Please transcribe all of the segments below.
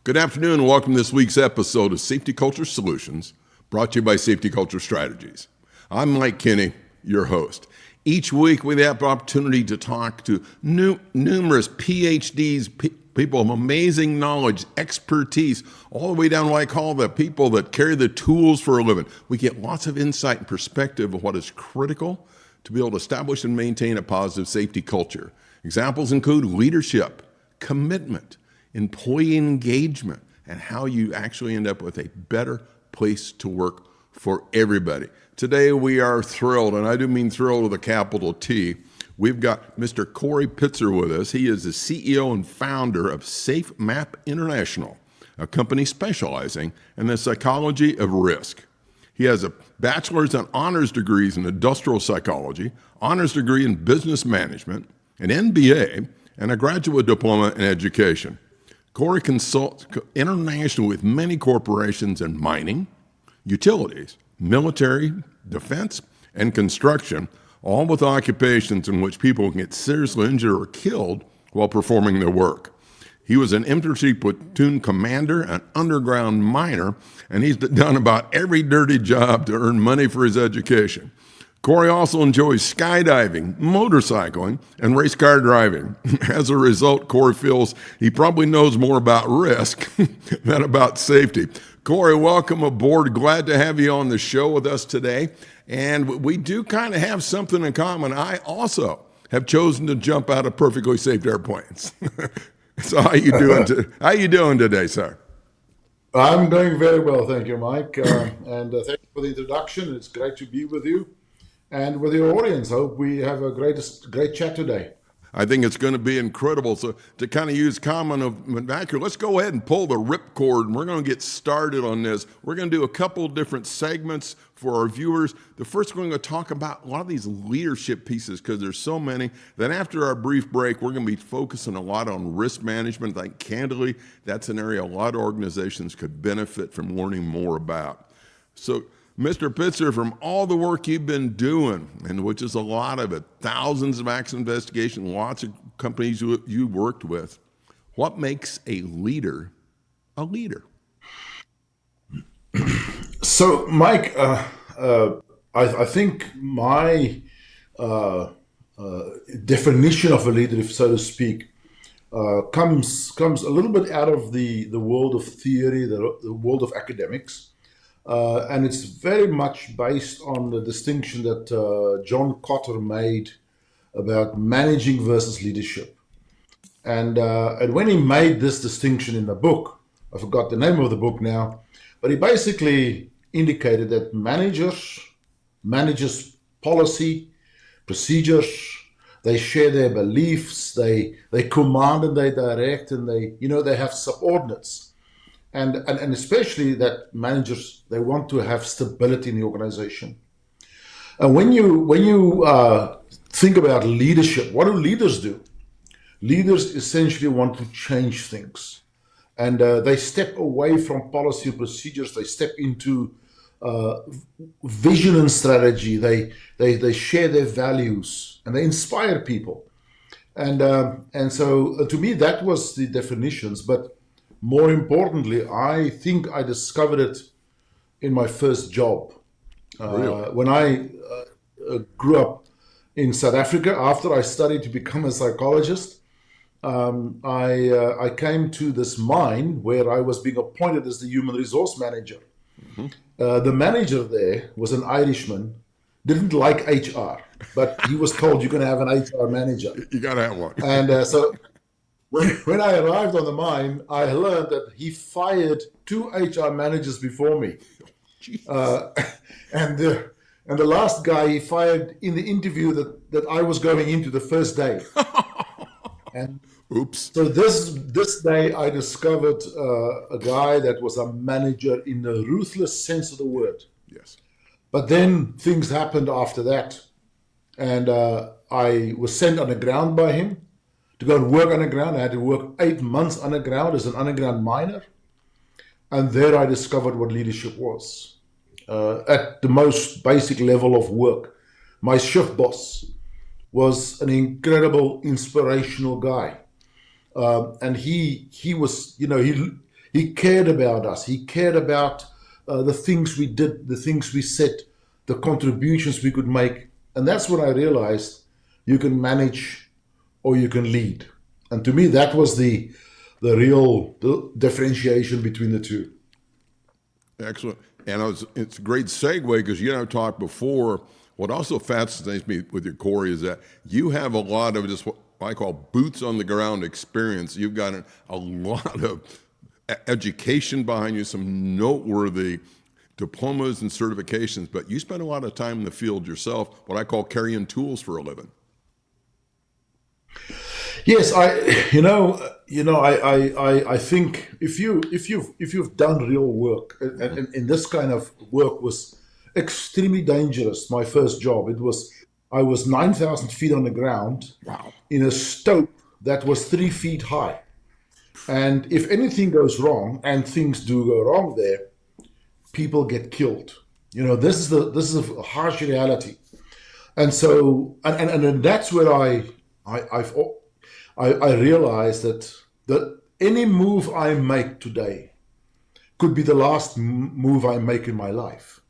Good afternoon and welcome to this week's episode of Safety Culture Solutions, brought to you by Safety Culture Strategies. I'm Mike Kinney, your host. Each week we have the opportunity to talk to numerous PhDs, people of amazing knowledge, expertise, all the way down to what I call the people that carry the tools for a living. We get lots of insight and perspective of what is critical to be able to establish and maintain a positive safety culture. Examples include leadership, commitment, employee engagement, and how you actually end up with a better place to work for everybody. Today we are thrilled, and I do mean thrilled with a capital T. We've got Mr. Corrie Pitzer with us. He is the CEO and founder of Safemap International, a company specializing in the psychology of risk. He has a bachelor's and honors degrees in industrial psychology, honors degree in business management, an MBA, and a graduate diploma in education. Corrie consults internationally with many corporations in mining, utilities, military, defense, and construction, all with occupations in which people can get seriously injured or killed while performing their work. He was an infantry platoon commander, an underground miner, and he's done about every dirty job to earn money for his education. Corrie also enjoys skydiving, motorcycling, and race car driving. As a result, Corrie feels he probably knows more about risk than about safety. Corrie, welcome aboard. Glad to have you on the show with us today. And we do kind of have something in common. I also have chosen to jump out of perfectly safe airplanes. So how you doing today, sir? I'm doing very well, thank you, Mike. And thank you for the introduction. It's great to be with you and with your audience. I hope we have a great chat today. I think it's going to be incredible. So to kind of use common vernacular, let's go ahead and pull the ripcord, and we're going to get started on this. We're going to do a couple different segments for our viewers. The first, we're going to talk about a lot of these leadership pieces because there's so many. Then after our brief break, we're going to be focusing a lot on risk management. I think candidly, that's an area a lot of organizations could benefit from learning more about. So Mr. Pitzer, from all the work you've been doing, and which is a lot of it, thousands of accident investigations, lots of companies you worked with, what makes a leader a leader? So, Mike, I think my definition of a leader, if so to speak, comes a little bit out of the world of theory, the world of academics. And it's very much based on the distinction that John Cotter made about managing versus leadership. And when he made this distinction in the book, I forgot the name of the book now, but he basically indicated that managers policy, procedures, they share their beliefs, they command and they direct, and they have subordinates. And especially that managers, they want to have stability in the organization. And when you think about leadership, what do leaders do? Leaders essentially want to change things. And they step away from policy and procedures. They step into vision and strategy. They share their values and they inspire people. And so to me, that was the definitions. But more importantly, I think I discovered it in my first job. Really? When I grew up in South Africa, after I studied to become a psychologist, I came to this mine where I was being appointed as the human resource manager. Mm-hmm. The manager there was an Irishman, didn't like HR, but he was told you're going to have an HR manager. You got to have one. And so when I arrived on the mine, I learned that he fired 2 HR managers before me. And the last guy he fired in the interview that I was going into the first day. And oops. So this day I discovered a guy that was a manager in the ruthless sense of the word. Yes. But then things happened after that. And I was sent underground by him to go and work underground. I had to work 8 months underground as an underground miner. And there I discovered what leadership was. At the most basic level of work, my shift boss was an incredible, inspirational guy. And he was, He cared about us. He cared about the things we did, the things we said, the contributions we could make. And that's when I realized you can manage or you can lead. And to me, that was the real differentiation between the two. Excellent. And it's a great segue because you and I talked before. What also fascinates me with your, Corrie, is that you have a lot of just what I call boots on the ground experience. You've got a lot of education behind you, some noteworthy diplomas and certifications, but you spend a lot of time in the field yourself, what I call carrying tools for a living. Yes, I think if you've done real work, and this kind of work was extremely dangerous. My first job, I was 9,000 feet on the ground. Wow. In a stope that was 3 feet high, and if anything goes wrong, and things do go wrong there, people get killed. This is a harsh reality, and so and that's where I realized that any move I make today could be the last move I make in my life.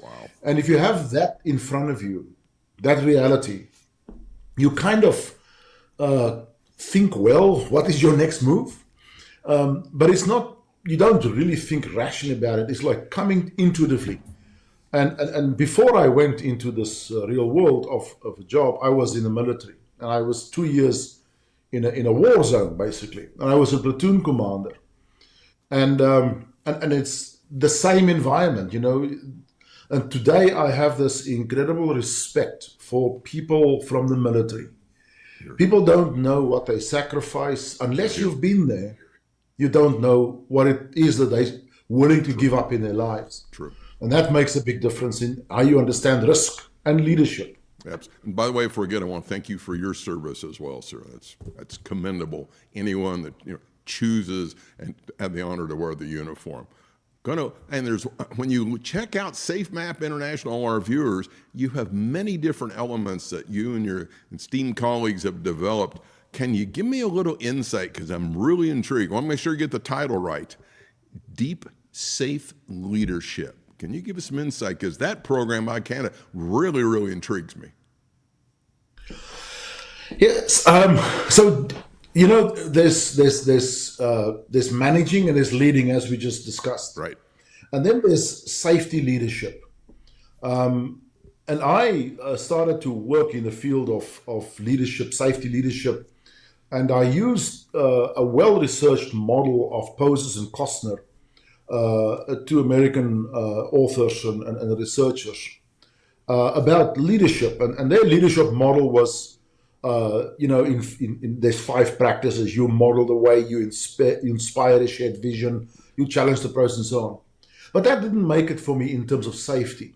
Wow. And if you have that in front of you, that reality, you kind of think, well, what is your next move? But it's not, you don't really think rationally about it. It's like coming intuitively. And before I went into this real world of a job, I was in the military. And I was 2 years in a war zone, basically. And I was a platoon commander. And it's the same environment, And today I have this incredible respect for people from the military. Sure. People don't know what they sacrifice. Unless you've been there, you don't know what it is that they're willing to give up in their lives. True. And that makes a big difference in how you understand risk and leadership. Absolutely. And by the way, before I get, I want to thank you for your service as well, sir. That's commendable. Anyone that chooses and have the honor to wear the uniform. And when you check out Safemap International, all our viewers, you have many different elements that you and your esteemed colleagues have developed. Can you give me a little insight? Because I'm really intrigued. I want to make sure you get the title right. DeepSafe Leadership. Can you give us some insight? Because that program by Canada really, really intrigues me. Yes. So there's managing and there's leading, as we just discussed. Right. And then there's safety leadership. And I started to work in the field of leadership, safety leadership, and I used a well-researched model of Poses and Costner, two American authors and researchers, about leadership. And their leadership model was, there's 5 practices. You model the way, you inspire a shared vision, you challenge the process, and so on. But that didn't make it for me in terms of safety.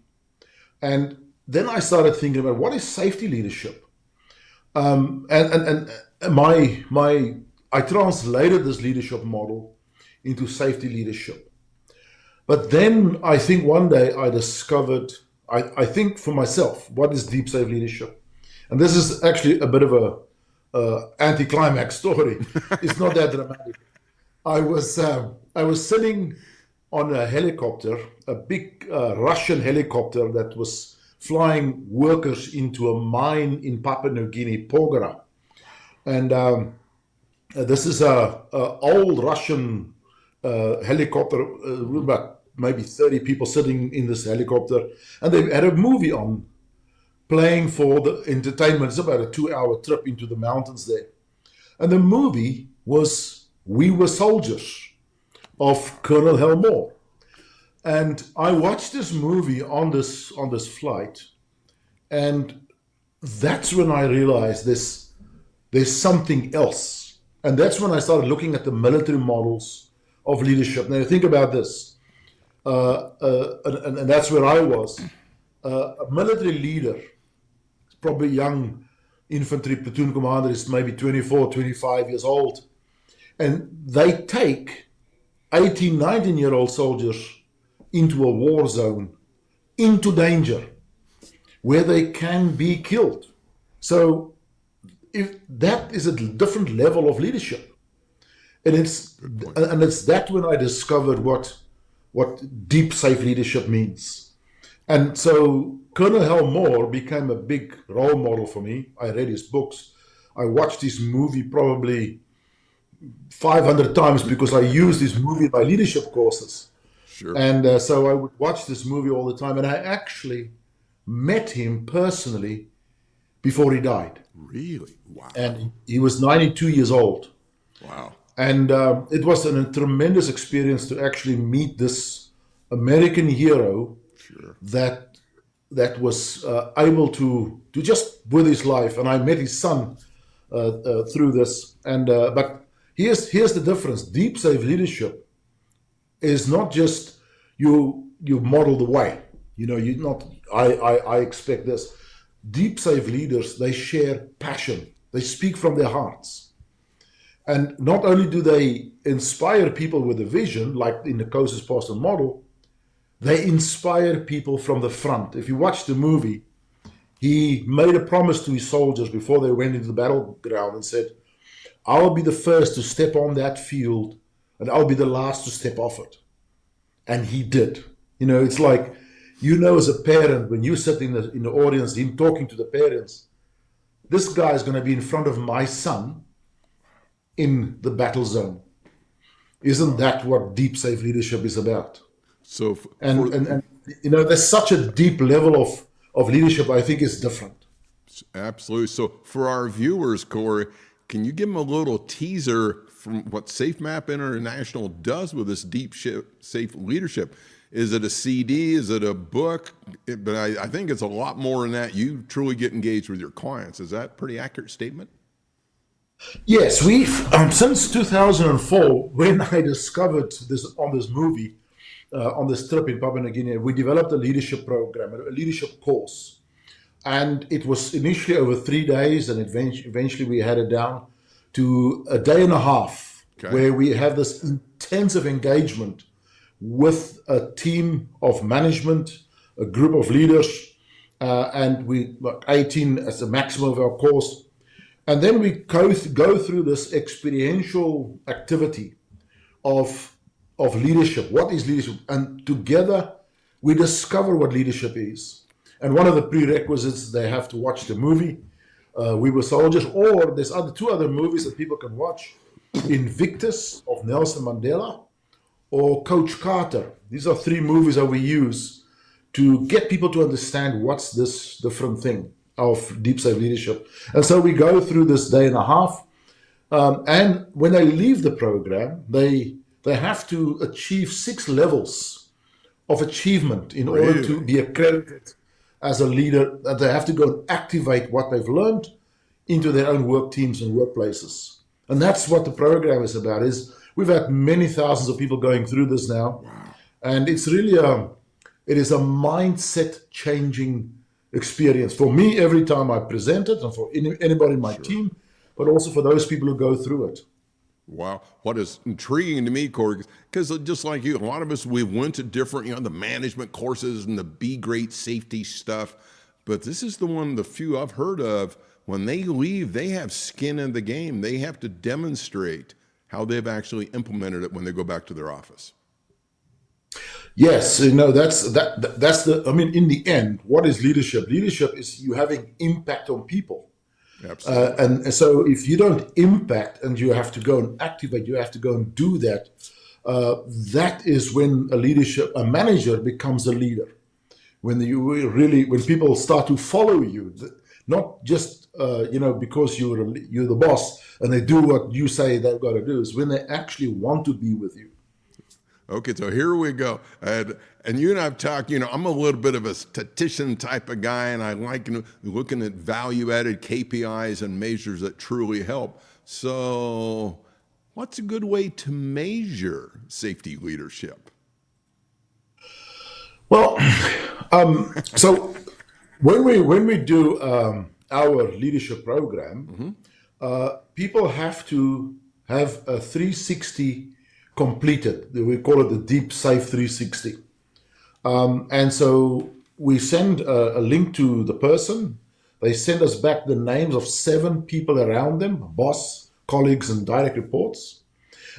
And then I started thinking about what is safety leadership. I translated this leadership model into safety leadership. But then I think one day I discovered, I think for myself, what is DeepSafe leadership? And this is actually a bit of a anticlimax story. It's not that dramatic. I was sitting on a helicopter, a big Russian helicopter that was flying workers into a mine in Papua New Guinea, Porgera. And this is a old Russian helicopter, about maybe 30 people sitting in this helicopter. And they had a movie on, playing for the entertainment. It's about a 2-hour trip into the mountains there. And the movie was We Were Soldiers of Colonel Helmore. And I watched this movie on this flight, and that's when I realized there's something else. And that's when I started looking at the military models of leadership. Now think about this, and that's where I was. A military leader, probably young infantry platoon commander, is maybe 24, 25 years old. And they take 18, 19-year-old soldiers into a war zone, into danger, where they can be killed. So if that is a different level of leadership. And it's that when I discovered what deep safe leadership means. And so Colonel Hal Moore became a big role model for me. I read his books. I watched his movie probably 500 times because I used this movie in my leadership courses. Sure. And so I would watch this movie all the time. And I actually met him personally before he died. Really? Wow. And he was 92 years old. Wow. And it was a tremendous experience to actually meet this American hero Sure. that was able to just with his life. And I met his son through this. And but here's the difference. Deep safe leadership is not just you model the way. You know, you not I expect this. Deep safe leaders, they share passion. They speak from their hearts. And not only do they inspire people with a vision, like in the Coases Pastor model, they inspire people from the front. If you watch the movie, he made a promise to his soldiers before they went into the battleground and said, I'll be the first to step on that field and I'll be the last to step off it. And he did. You know, it's like, you know, as a parent, when you sit in the audience, him talking to the parents, this guy is going to be in front of my son in the battle zone. Isn't that what deep safe leadership is about? So, and you know, there's such a deep level of leadership, I think is different. Absolutely. So for our viewers, Corey, can you give them a little teaser from what Safemap International does with this deep safe leadership? Is it a CD? Is it a book? But I think it's a lot more than that. You truly get engaged with your clients. Is that a pretty accurate statement? Yes, we've since 2004, when I discovered this on this movie, on this trip in Papua New Guinea, we developed a leadership program, a leadership course. And it was initially over 3 days, and eventually we had it down to a day and a half, where we have this intensive engagement with a team of management, a group of leaders, and we 18 as the maximum of our course. And then we go through this experiential activity of leadership. What is leadership? And together we discover what leadership is. And one of the prerequisites, they have to watch the movie, We Were Soldiers, or there's two other movies that people can watch, Invictus of Nelson Mandela, or Coach Carter. These are 3 movies that we use to get people to understand what's this different thing of deep safe leadership. And so we go through this day and a half, and when they leave the program, they have to achieve 6 levels of achievement in order to be accredited as a leader. That they have to go and activate what they've learned into their own work teams and workplaces. And that's what the program is about. Is we've had many thousands of people going through this now, and it's really it is a mindset changing experience for me every time I present it, and for anybody in my team, but also for those people who go through it. Wow. What is intriguing to me, Corey, because just like you, a lot of us, we went to different, the management courses and the be great safety stuff, but this is the few I've heard of. When they leave, they have skin in the game. They have to demonstrate how they've actually implemented it when they go back to their office. Yes, that's the. I mean, in the end, what is leadership? Leadership is you having impact on people. Absolutely. And so if you don't impact and you have to go and activate, you have to go and do that. That is when a manager becomes a leader. When people start to follow you, not just because you're the boss and they do what you say they've got to do. Is when they actually want to be with you. Okay, so here we go. And you and I have talked, I'm a little bit of a statistician type of guy, and I like looking at value-added KPIs and measures that truly help. So what's a good way to measure safety leadership? Well, so when we do our leadership program, people have to have a 360 completed. We call it the Deep Safe 360. And so we send a link to the person. They send us back the names of 7 people around them, boss, colleagues, and direct reports.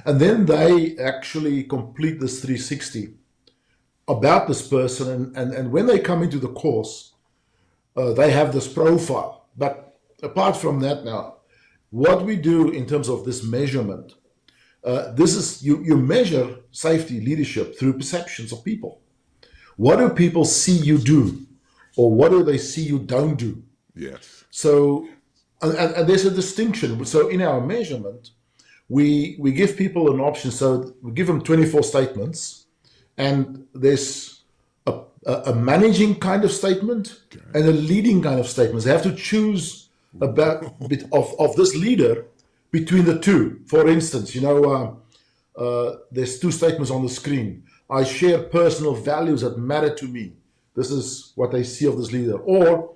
And then they actually complete this 360 about this person. And when they come into the course, they have this profile. But apart from that now, what we do in terms of this measurement, this is you measure safety leadership through perceptions of people. What do people see you do? Or what do they see you don't do? Yes. So, and there's a distinction. So in our measurement, we give people an option. So we give them 24 statements, and there's a managing kind of statement and a leading kind of statement. They have to choose about a bit of this leader between the two. For instance, there's two statements on the screen. I share personal values that matter to me. This is what they see of this leader. Or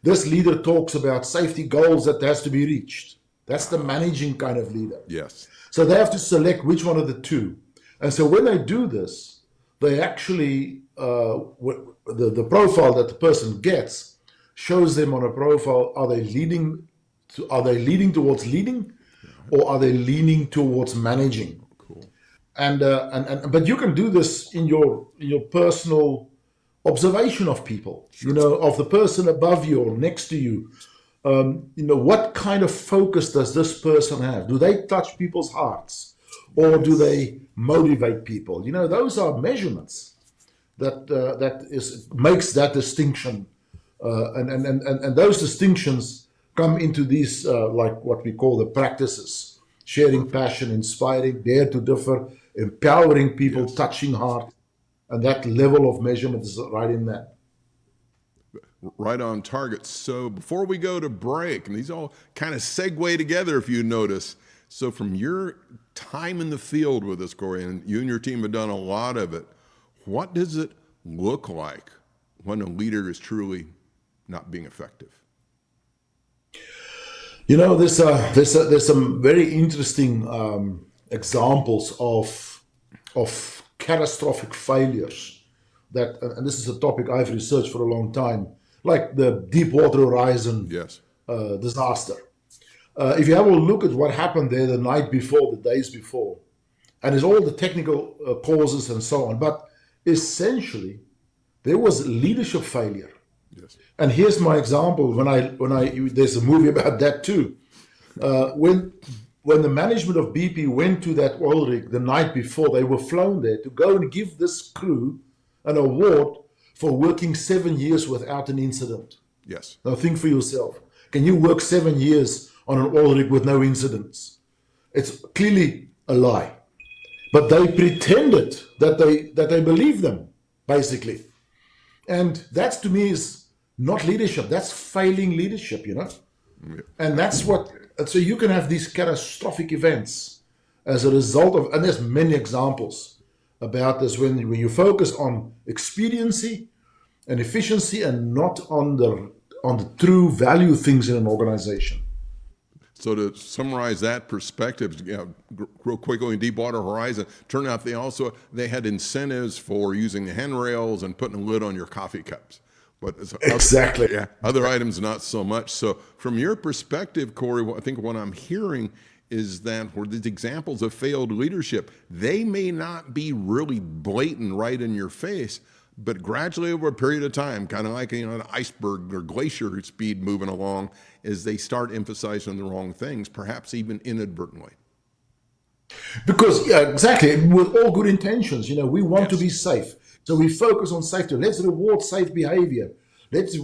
this leader talks about safety goals that has to be reached. That's the managing kind of leader. Yes. So they have to select which one of the two. And so when they do this, they actually, the profile that the person gets shows them on a profile, are they leading towards leading, or are they leaning towards managing? Cool. But you can do this in your personal observation of people, of the person above you or next to you. What kind of focus does this person have? Do they touch people's hearts, or do they motivate people? Those are measurements that makes that distinction, and those distinctions come into these like what we call the practices: sharing passion, inspiring, dare to differ, empowering people, touching heart. And that level of measurement is right in there. Right on target. So before we go to break, and these all kind of segue together if you notice. So from your time in the field with us, Corrie, and you and your team have done a lot of it, what does it look like when a leader is truly not being effective? There's some very interesting examples of catastrophic failures that, and this is a topic I've researched for a long time, like the Deepwater Horizon disaster. If you have a look at what happened there the night before, the days before, and there's all the technical causes and so on, but essentially there was leadership failure. Yes. And here's my example. When I there's a movie about that too. When the management of BP went to that oil rig the night before, they were flown there to go and give this crew an award for working 7 years without an incident. Yes. Now think for yourself. Can you work 7 years on an oil rig with no incidents? It's clearly a lie. But they pretended that they believed them, basically. And that to me is not leadership. That's failing leadership, Yeah. And that's what. And so you can have these catastrophic events as a result of, and there's many examples about this when you focus on expediency and efficiency and not on the true value things in an organization. So to summarize that perspective, real quickly in Deepwater Horizon, turned out they had incentives for using the handrails and putting a lid on your coffee cups. But exactly. Other items, not so much. So from your perspective, Corrie, I think what I'm hearing is that for these examples of failed leadership, they may not be really blatant right in your face, but gradually over a period of time, kind of like an iceberg or glacier speed moving along, as they start emphasizing the wrong things, perhaps even inadvertently. Because, exactly, with all good intentions, we want to be safe. So we focus on safety. Let's reward safe behavior. Let's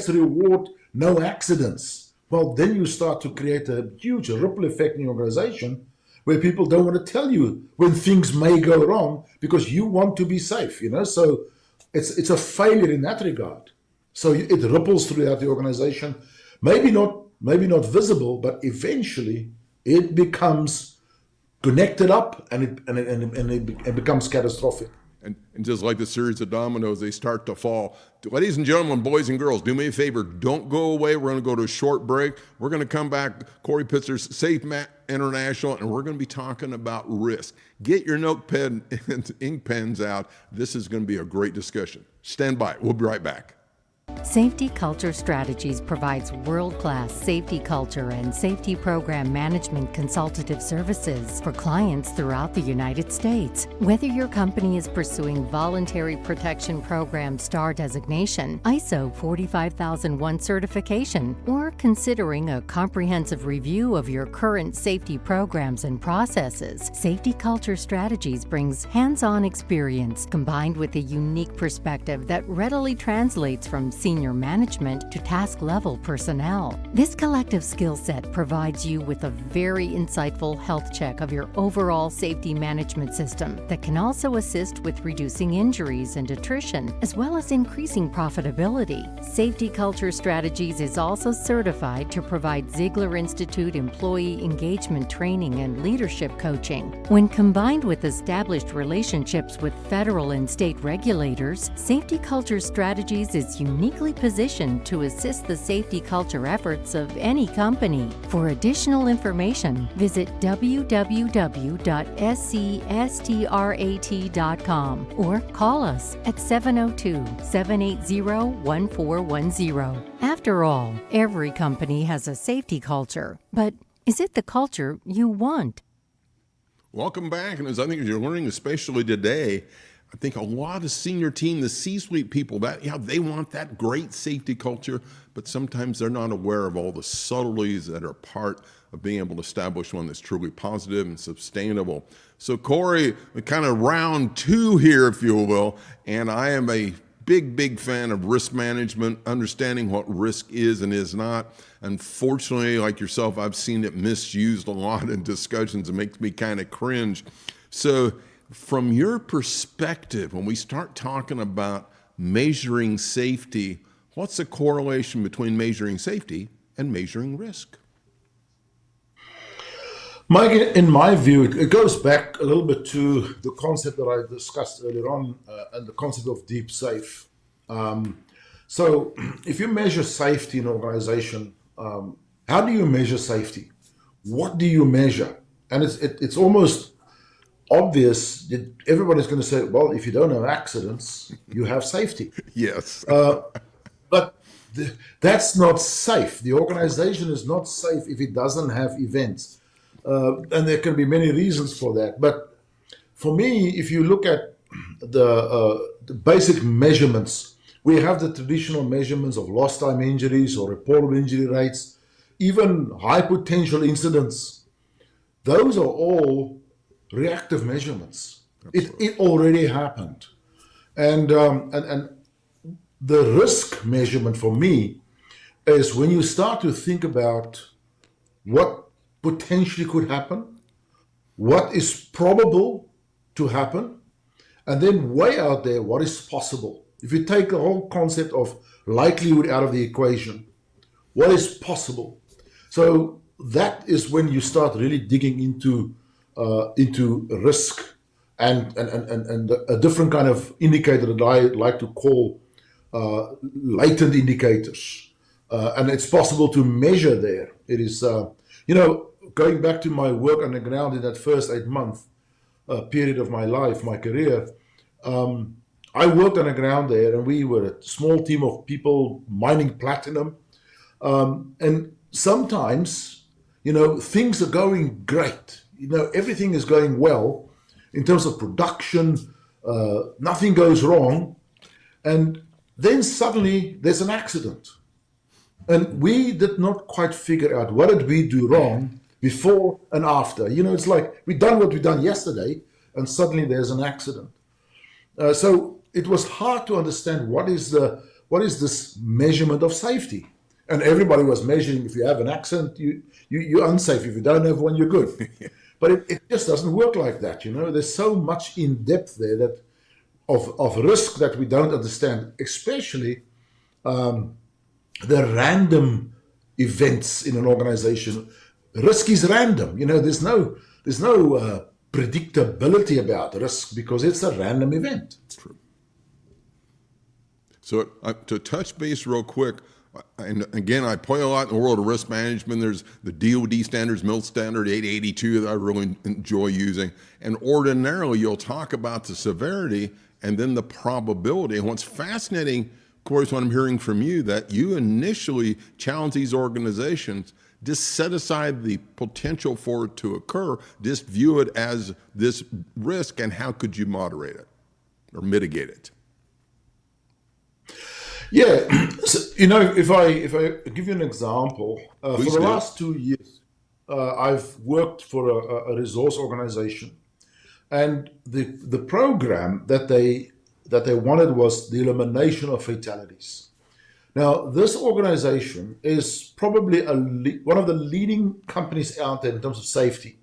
reward no accidents. Well, then you start to create a huge ripple effect in your organization where people don't want to tell you when things may go wrong because you want to be safe, So it's a failure in that regard. So it ripples throughout the organization. Maybe not visible, but eventually it becomes connected up and it becomes catastrophic. And just like the series of dominoes, they start to fall. Ladies and gentlemen, boys and girls, do me a favor. Don't go away. We're going to go to a short break. We're going to come back, Corrie Pitzer's Safemap International, and we're going to be talking about risk. Get your notepad and ink pens out. This is going to be a great discussion. Stand by. We'll be right back. Safety Culture Strategies provides world-class safety culture and safety program management consultative services for clients throughout the United States. Whether your company is pursuing Voluntary Protection Program STAR designation, ISO 45001 certification, or considering a comprehensive review of your current safety programs and processes, Safety Culture Strategies brings hands-on experience combined with a unique perspective that readily translates from senior management to task-level personnel. This collective skill set provides you with a very insightful health check of your overall safety management system that can also assist with reducing injuries and attrition, as well as increasing profitability. Safety Culture Strategies is also certified to provide Ziegler Institute employee engagement training and leadership coaching. When combined with established relationships with federal and state regulators, Safety Culture Strategies is uniquely positioned to assist the safety culture efforts of any company. For additional information, visit www.scstrat.com or call us at 702-780-1410. After all, every company has a safety culture, but is it the culture you want? Welcome back. And as I think you're learning, especially today, I think a lot of senior team, the C-suite people, they want that great safety culture, but sometimes they're not aware of all the subtleties that are part of being able to establish one that's truly positive and sustainable. So Corrie, kind of round two here, if you will, and I am a big fan of risk management, understanding what risk is and is not. Unfortunately, like yourself, I've seen it misused a lot in discussions. It makes me kind of cringe. So from your perspective, when we start talking about measuring safety, what's the correlation between measuring safety and measuring risk? Mike, in my view, it goes back a little bit to the concept that I discussed earlier on, and the concept of DeepSafe. So if you measure safety in an organization, how do you measure safety? What do you measure? And it's almost obvious that everybody's going to say, well, if you don't have accidents, you have safety. Yes. But that's not safe. The organization is not safe if it doesn't have events. And there can be many reasons for that. But for me, if you look at the basic measurements, we have the traditional measurements of lost time injuries or reportable injury rates, even high potential incidents. Those are all reactive measurements. It already happened. And the risk measurement for me is when you start to think about what potentially could happen, what is probable to happen, and then way out there what is possible. If you take the whole concept of likelihood out of the equation, what is possible? So that is when you start really digging into risk and a different kind of indicator that I like to call latent indicators. And it's possible to measure there. It is, going back to my work on the ground in that first 8-month period of my life, my career, I worked on the ground there, and we were a small team of people mining platinum. And sometimes, things are going great. Everything is going well in terms of production. Nothing goes wrong. And then suddenly there's an accident. And we did not quite figure out what did we do wrong before and after. It's like we've done what we done yesterday, and suddenly there's an accident. So it was hard to understand what is this measurement of safety. And everybody was measuring, if you have an accident, you're unsafe. If you don't have one, you're good. But it just doesn't work like that. There's so much in depth there that of risk that we don't understand, especially the random events in an organization. Risk is random. There's no predictability about risk because it's a random event. True. So to touch base real quick, and again, I play a lot in the world of risk management. There's the DoD standards, MIL standard 882 that I really enjoy using. And ordinarily, you'll talk about the severity and then the probability. And what's fascinating course, what I'm hearing from you, that you initially challenge these organizations, just set aside the potential for it to occur, just view it as this risk, and how could you moderate it or mitigate it? Yeah, so, if I give you an example, for the last 2 years, I've worked for a resource organization, and the program that they wanted was the elimination of fatalities. Now, this organization is probably one of the leading companies out there in terms of safety,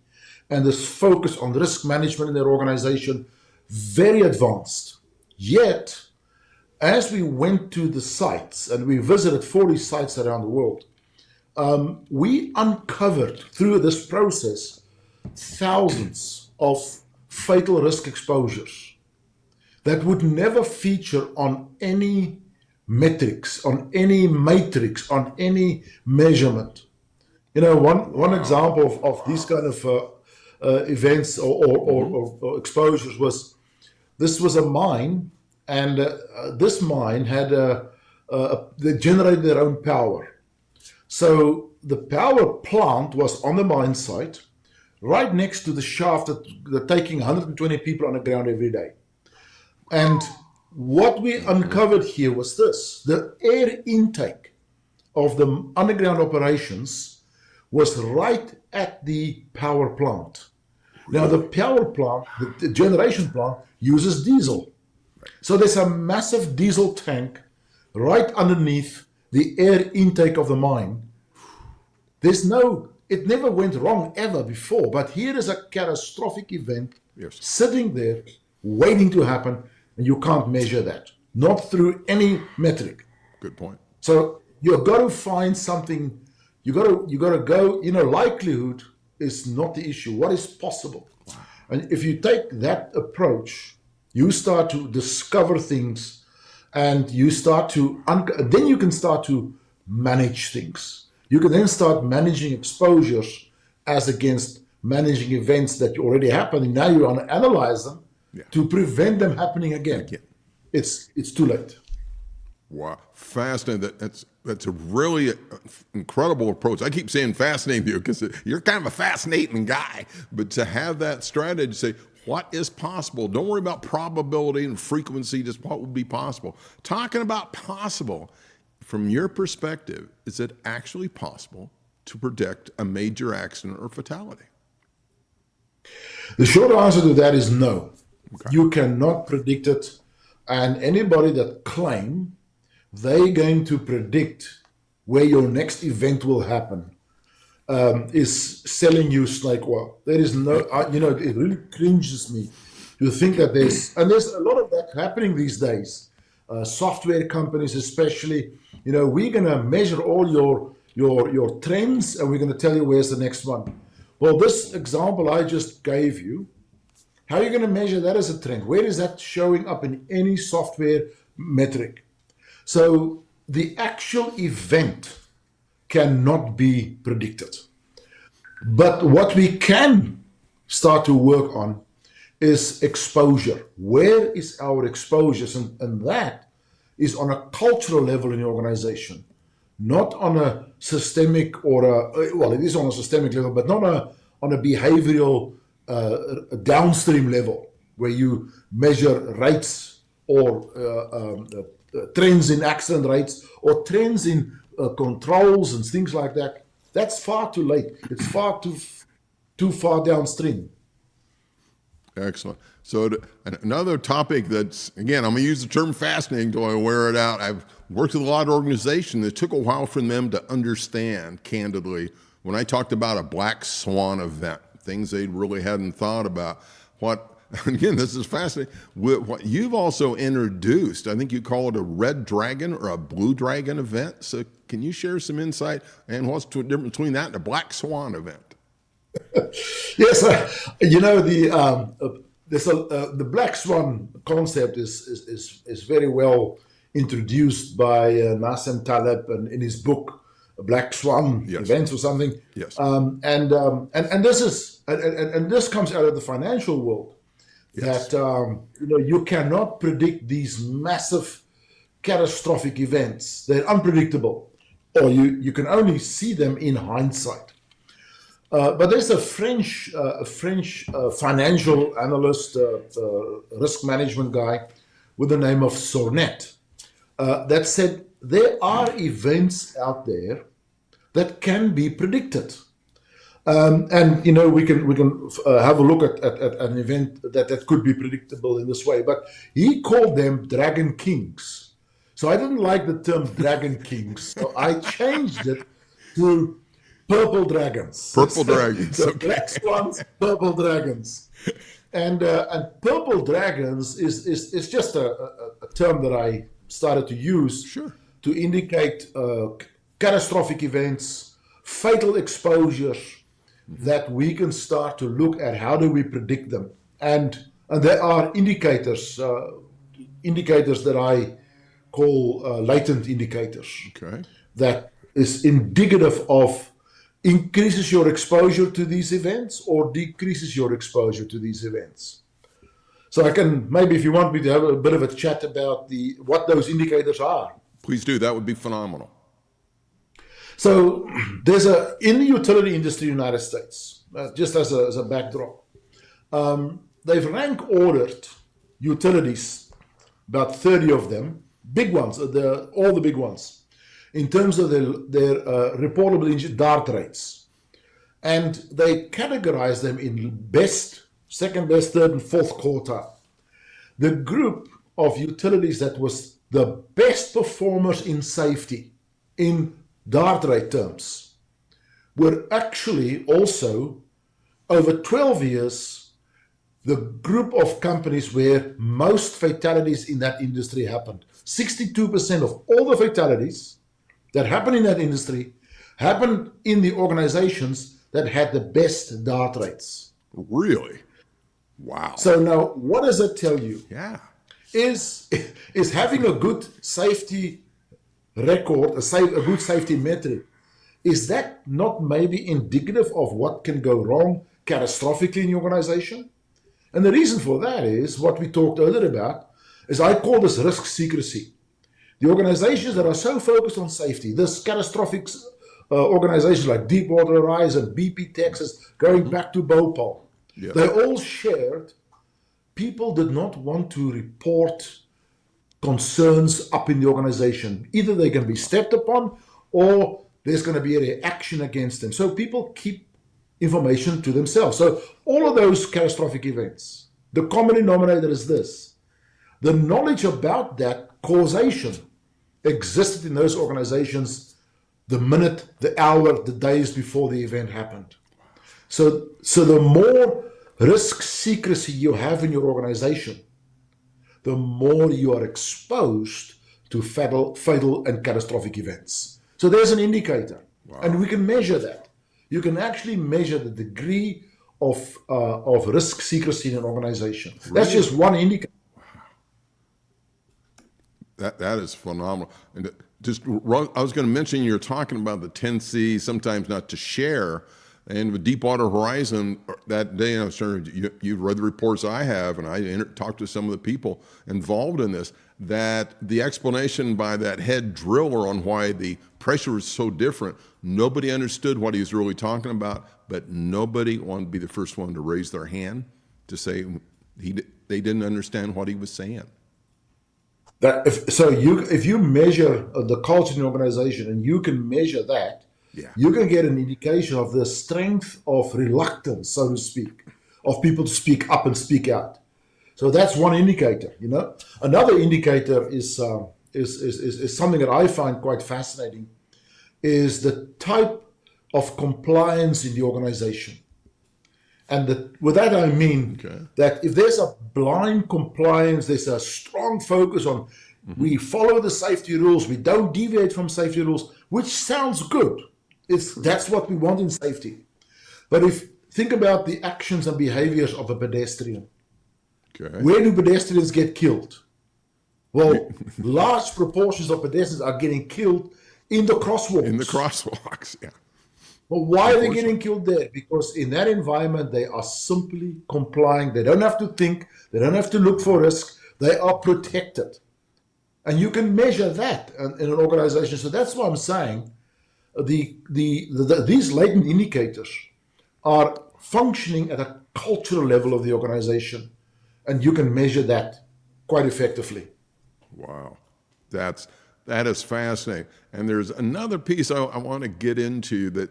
and this focus on risk management in their organization, very advanced. Yet, as we went to the sites, and we visited 40 sites around the world, we uncovered through this process thousands of fatal risk exposures that would never feature on any metrics, on any matrix, on any measurement. One example of these kind of events or exposures was, this was a mine, and this mine had they generated their own power. So the power plant was on the mine site, right next to the shaft that they're taking 120 people underground every day. And what we uncovered here was this: the air intake of the underground operations was right at the power plant. Now, the power plant, the generation plant, uses diesel. So there's a massive diesel tank right underneath the air intake of the mine. It never went wrong ever before, but here is a catastrophic event sitting there waiting to happen, and you can't measure that, not through any metric. Good point. So you've got to find something. You got to go. Likelihood is not the issue. What is possible? Wow. And if you take that approach, you start to discover things, and you start to then you can start to manage things. You can then start managing exposures as against managing events that already happened. Now you want to analyze them to prevent them happening again. It's too late. Wow, fascinating. That's a really incredible approach. I keep saying fascinating to you because you're kind of a fascinating guy. But to have that strategy, say, what is possible? Don't worry about probability and frequency, just what would be possible. Talking about possible, from your perspective, is it actually possible to predict a major accident or fatality? The short answer to that is no. Okay. You cannot predict it. And anybody that claim they're going to predict where your next event will happen is selling you snake oil. There is no, it really cringes me to think that there's a lot of that happening these days. Software companies especially, we're going to measure all your trends, and we're going to tell you where's the next one. Well, this example I just gave you, how are you going to measure that as a trend? Where is that showing up in any software metric? So the actual event cannot be predicted. But what we can start to work on is exposure. Where is our exposures? And that is on a cultural level in the organization, not on a systemic it is on a systemic level, but not on a behavioral downstream level where you measure rates or trends in accident rates or trends in controls and things like that. That's far too late. It's far too far downstream. Excellent. So another topic that's, again, I'm going to use the term fascinating until I wear it out. I've worked with a lot of organizations. It took a while for them to understand, candidly, when I talked about a Black Swan event, things they really hadn't thought about. Again, this is fascinating. What you've also introduced, I think you call it a red dragon or a blue dragon event. So can you share some insight and what's the difference between that and a Black Swan event? Yes, the Black Swan concept is very well introduced by Nassim Taleb in his book Black Swan Events or something. Yes. And this comes out of the financial world. Yes. That you cannot predict these massive catastrophic events. They're unpredictable, or you can only see them in hindsight. But there's a French financial analyst, risk management guy with the name of Sornet that said there are events out there that can be predicted. And we can have a look at an event that could be predictable in this way. But he called them Dragon Kings. So I didn't like the term Dragon Kings, so I changed it to Purple Dragons. Purple Dragons. So Okay. Black Swans, Purple Dragons. And Purple Dragons is just a term that I started to use to indicate catastrophic events, fatal exposures that we can start to look at how do we predict them. And there are indicators that I call latent indicators. Okay. That is indicative of increases your exposure to these events or decreases your exposure to these events. So I can, maybe if you want me to have a bit of a chat about what those indicators are. Please do. That would be phenomenal. So there's in the utility industry in the United States, just as a backdrop, they've rank ordered utilities, about 30 of them, big ones, all the big ones, in terms of their reportable DART rates. And they categorize them in best, second best, third, and fourth quartile. The group of utilities that was the best performers in safety, in DART rate terms, were actually also, over 12 years, the group of companies where most fatalities in that industry happened. 62% of all the fatalities that happen in that industry happened in the organizations that had the best DART rates. Really? Wow. So now, what does that tell you? Yeah. Is having a good safety record, a good safety metric, is that not maybe indicative of what can go wrong catastrophically in your organization? And the reason for that is what we talked earlier about, is I call this risk secrecy. The organizations that are so focused on safety, this catastrophic organizations like Deepwater Horizon, BP Texas, going back to Bhopal, they all shared people did not want to report concerns up in the organization. Either they can be stepped upon or there's going to be a reaction against them. So people keep information to themselves. So all of those catastrophic events, the common denominator is this. The knowledge about that causation existed in those organizations the minute, the hour, the days before the event happened. So the more risk secrecy you have in your organization, the more you are exposed to fatal and catastrophic events. So there's an indicator, and we can measure that. You can actually measure the degree of risk secrecy in an organization. Really? That's just one indicator. That is phenomenal. And I was going to mention, you're talking about the 10 C's, sometimes not to share. And with Deepwater Horizon that day, I'm sure you've read the reports I have, and I talked to some of the people involved in this, that the explanation by that head driller on why the pressure was so different, nobody understood what he was really talking about, but nobody wanted to be the first one to raise their hand to say they didn't understand what he was saying. If you measure the culture in the organization and you can measure that, you can get an indication of the strength of reluctance, so to speak, of people to speak up and speak out. So that's one indicator. Another indicator is something that I find quite fascinating, is the type of compliance in the organization. And with that I mean that if there's a blind compliance, there's a strong focus on we follow the safety rules, we don't deviate from safety rules, which sounds good. That's what we want in safety. But think about the actions and behaviors of a pedestrian. Where do pedestrians get killed? Well, large proportions of pedestrians are getting killed in the crosswalks. In the crosswalks, yeah. Well, why are they getting killed there? Because in that environment, they are simply complying. They don't have to think. They don't have to look for risk. They are protected. And you can measure that in an organization. So that's why I'm saying these latent indicators are functioning at a cultural level of the organization, and you can measure that quite effectively. Wow, that is fascinating. And there's another piece I want to get into that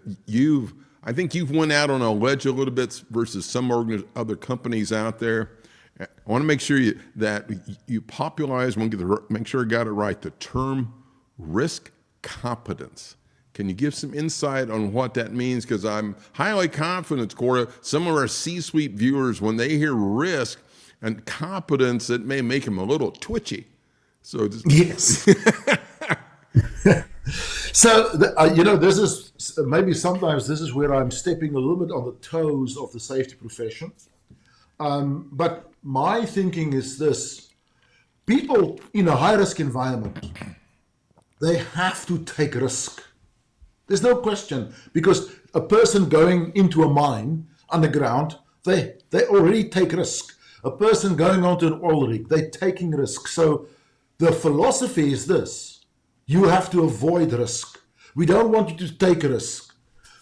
I think you've went out on a ledge a little bit versus some other companies out there. I want to make sure that you popularize, make sure I got it right, the term risk competence. Can you give some insight on what that means? Because I'm highly confident, Corrie, some of our C-suite viewers, when they hear risk and competence, it may make them a little twitchy. So yes. So, this is maybe sometimes this is where I'm stepping a little bit on the toes of the safety profession. But my thinking is this: people in a high-risk environment, they have to take risk. There's no question, because a person going into a mine underground, they already take risk. A person going onto an oil rig, they're taking risk. So the philosophy is this: you have to avoid risk. We don't want you to take a risk.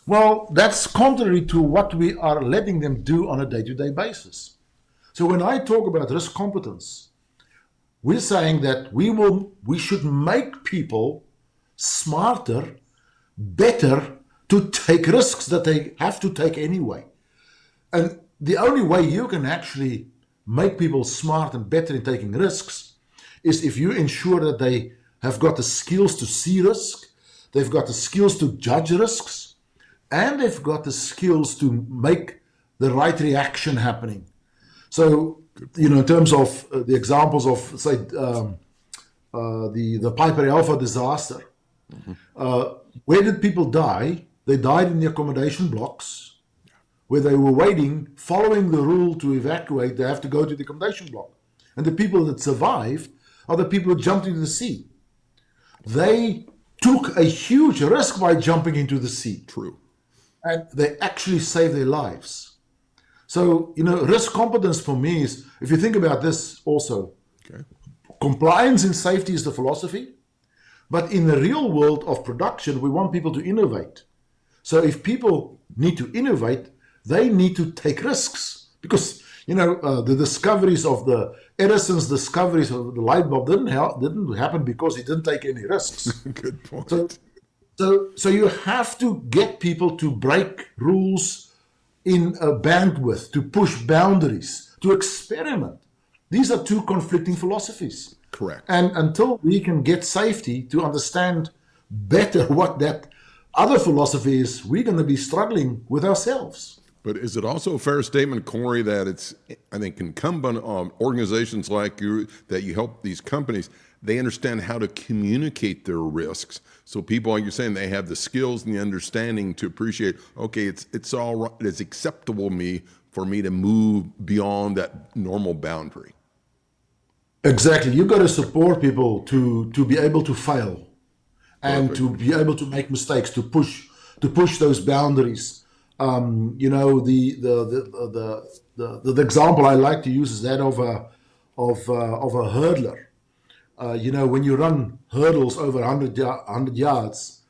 Well, that's contrary to what we are letting them do on a day-to-day basis. So when I talk about risk competence, we're saying that we should make people smarter, better to take risks that they have to take anyway. And the only way you can actually make people smart and better in taking risks is if you ensure that they have got the skills to see risk, they've got the skills to judge risks, and they've got the skills to make the right reaction happening. So, in terms of the examples of, say, the Piper Alpha disaster, where did people die? They died in the accommodation blocks where they were waiting, following the rule to evacuate. They have to go to the accommodation block. And the people that survived are the people who jumped into the sea. They took a huge risk by jumping into the sea. True. And they actually saved their lives. So, risk competence for me is, if you think about this also, okay, compliance in safety is the philosophy, but in the real world of production, we want people to innovate. So if people need to innovate, they need to take risks, because, the discoveries of Edison's discoveries of the light bulb didn't happen because he didn't take any risks. Good point. So you have to get people to break rules in a bandwidth, to push boundaries, to experiment. These are two conflicting philosophies. Correct. And until we can get safety to understand better what that other philosophy is, we're going to be struggling with ourselves. But is it also a fair statement, Corrie, that it's, I think, incumbent on organizations like you, that you help these companies, they understand how to communicate their risks. So people, like you're saying, they have the skills and the understanding to appreciate, okay, it's all right, it's acceptable for me to move beyond that normal boundary. Exactly. You've got to support people to be able to fail and Perfect. to be able to make mistakes, to push those boundaries. The example I like to use is that of a hurdler. When you run hurdles over 100 yards,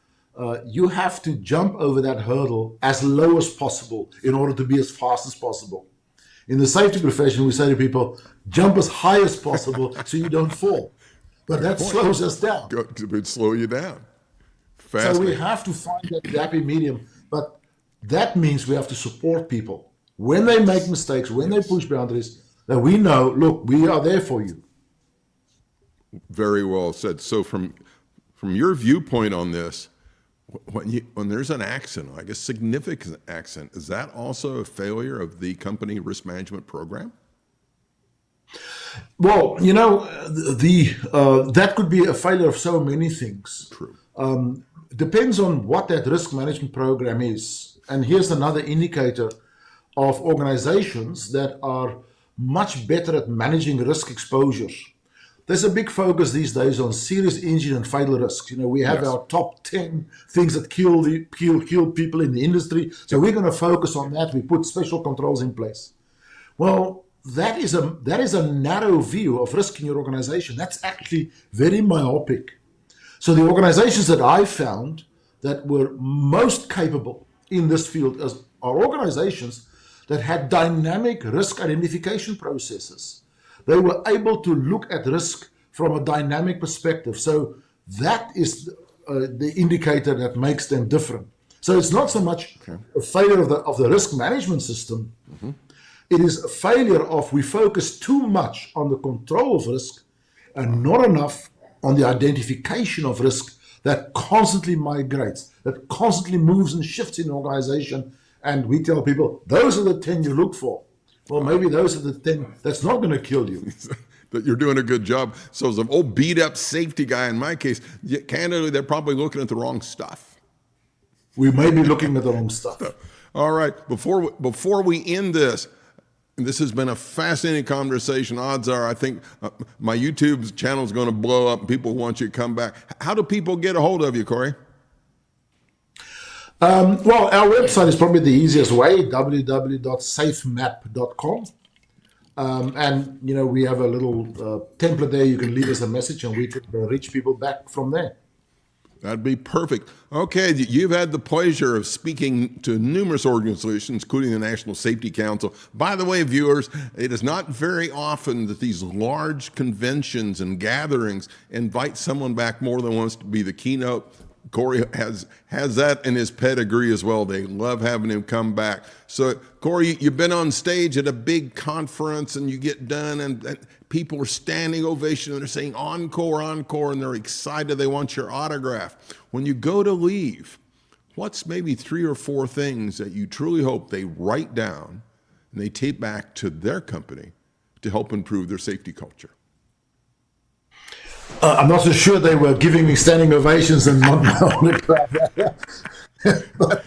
you have to jump over that hurdle as low as possible in order to be as fast as possible. In the safety profession, we say to people, jump as high as possible so you don't fall. But that slows us down. It would slow you down. So we have to find that happy medium. But that means we have to support people. When they make mistakes, when they push boundaries, that we know, look, we are there for you. Very well said. So from your viewpoint on this, when there's an accident, like a significant accident, is that also a failure of the company risk management program? Well, that could be a failure of so many things. True. Depends on what that risk management program is. And here's another indicator of organizations that are much better at managing risk exposures. There's a big focus these days on serious injury and fatal risks. We have our top 10 things that kill people in the industry. So we're going to focus on that. We put special controls in place. Well, that is a narrow view of risk in your organization. That's actually very myopic. So the organizations that I found that were most capable in this field are organizations that had dynamic risk identification processes. They were able to look at risk from a dynamic perspective. So that is the indicator that makes them different. So it's not so much a failure of the risk management system. Mm-hmm. It is a failure of we focus too much on the control of risk and not enough on the identification of risk that constantly migrates, that constantly moves and shifts in the organization. And we tell people, those are the 10 you look for. Well, maybe those are the 10 that's not going to kill you. That you're doing a good job. So as an old beat up safety guy, in my case, candidly, they're probably looking at the wrong stuff. We may be looking at the wrong stuff. All right, before we end this, and this has been a fascinating conversation. Odds are, I think my YouTube channel is going to blow up and people want you to come back. How do people get a hold of you, Corrie? Well, our website is probably the easiest way, www.safemap.com. And, we have a little template there. You can leave us a message and we can reach people back from there. That'd be perfect. Okay, you've had the pleasure of speaking to numerous organizations, including the National Safety Council. By the way, viewers, it is not very often that these large conventions and gatherings invite someone back more than once to be the keynote. Corrie has that in his pedigree as well. They love having him come back. So, Corrie, you've been on stage at a big conference and you get done and people are standing ovation and they're saying encore, encore, and they're excited. They want your autograph. When you go to leave, what's maybe 3 or 4 things that you truly hope they write down and they take back to their company to help improve their safety culture? I'm not so sure they were giving me standing ovations and not my autograph. But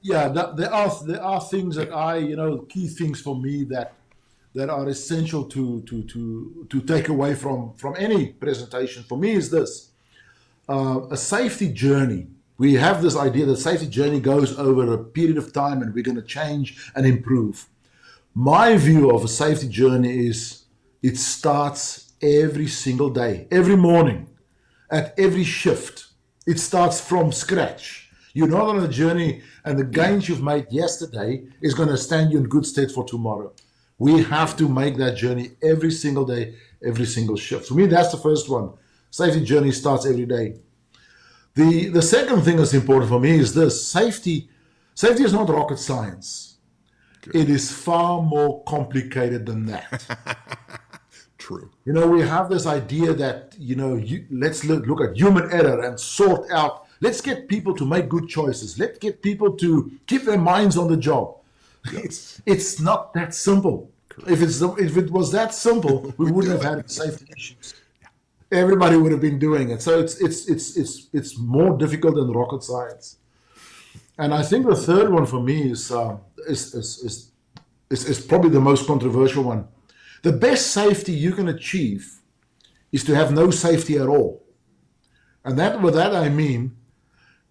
there are things that key things for me that are essential to take away from any presentation. For me is this, a safety journey. We have this idea that safety journey goes over a period of time and we're going to change and improve. My view of a safety journey is it starts every single day, every morning, at every shift. It starts from scratch. You're not on a journey and the gains you've made yesterday is going to stand you in good stead for tomorrow. We have to make that journey every single day, every single shift. For me, that's the first one. Safety journey starts every day. The second thing that's important for me is this. Safety is not rocket science. Good. It is far more complicated than that. True. We have this idea that, let's look at human error and sort out. Let's get people to make good choices. Let's get people to keep their minds on the job. Yes. It's not that simple. If it was that simple, we wouldn't have had safety issues. Everybody would have been doing it. So it's more difficult than rocket science. And I think the third one for me is probably the most controversial one. The best safety you can achieve is to have no safety at all. And with that I mean,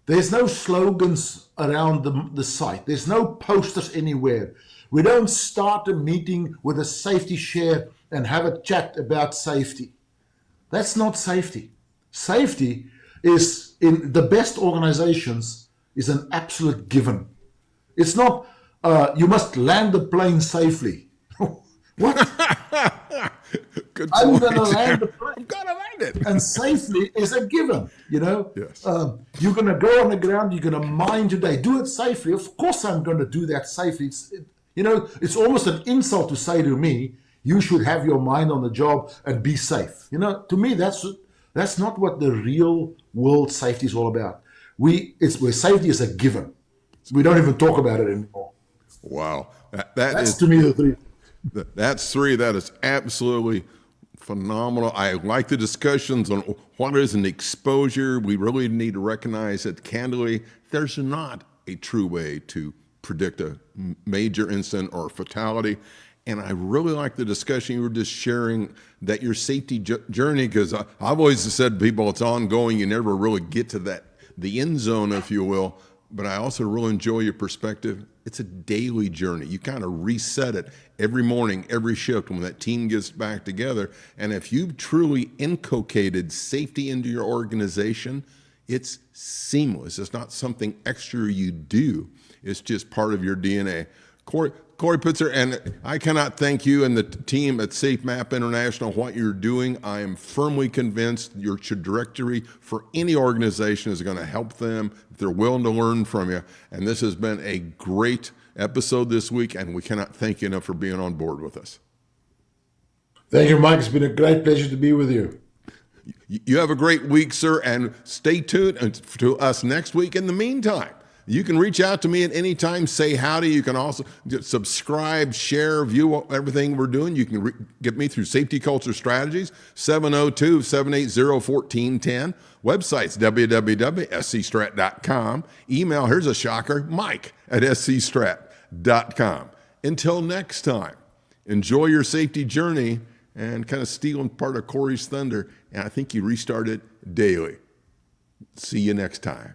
there's no slogans around the site. There's no posters anywhere. We don't start a meeting with a safety share and have a chat about safety. That's not safety. Safety is, in the best organizations, is an absolute given. It's not, you must land the plane safely. What? Good I'm point. going to land the plane. I'm going to land it. And safely is a given, Yes. You're going to go on the ground, you're going to mine today. Do it safely. Of course I'm going to do that safely. It's almost an insult to say to me, you should have your mind on the job and be safe. To me, that's not what the real world safety is all about. Where safety is a given. We don't even talk about it anymore. Wow. That's to me the three. That's 3. That is absolutely phenomenal. I like the discussions on what is an exposure. We really need to recognize that, candidly, there's not a true way to predict a major incident or fatality. And I really like the discussion you were just sharing, that your safety journey, because I've always said to people it's ongoing. You never really get to the end zone, if you will. but I also really enjoy your perspective. It's a daily journey. You kind of reset it every morning, every shift when that team gets back together. And if you've truly inculcated safety into your organization, it's seamless. It's not something extra you do. It's just part of your DNA. Corrie Pitzer, and I cannot thank you and the team at Safemap International, what you're doing. I am firmly convinced your trajectory for any organization is going to help them if they're willing to learn from you. And this has been a great episode this week, and we cannot thank you enough for being on board with us. Thank you, Mike. It's been a great pleasure to be with you. You have a great week, sir, and stay tuned to us next week. In the meantime, you can reach out to me at any time, say howdy. You can also subscribe, share, view everything we're doing. You can get me through Safety Culture Strategies, 702-780-1410. Websites, www.scstrat.com. Email, here's a shocker, mike@scstrat.com. Until next time, enjoy your safety journey, and kind of stealing part of Corey's thunder, and I think you restart it daily. See you next time.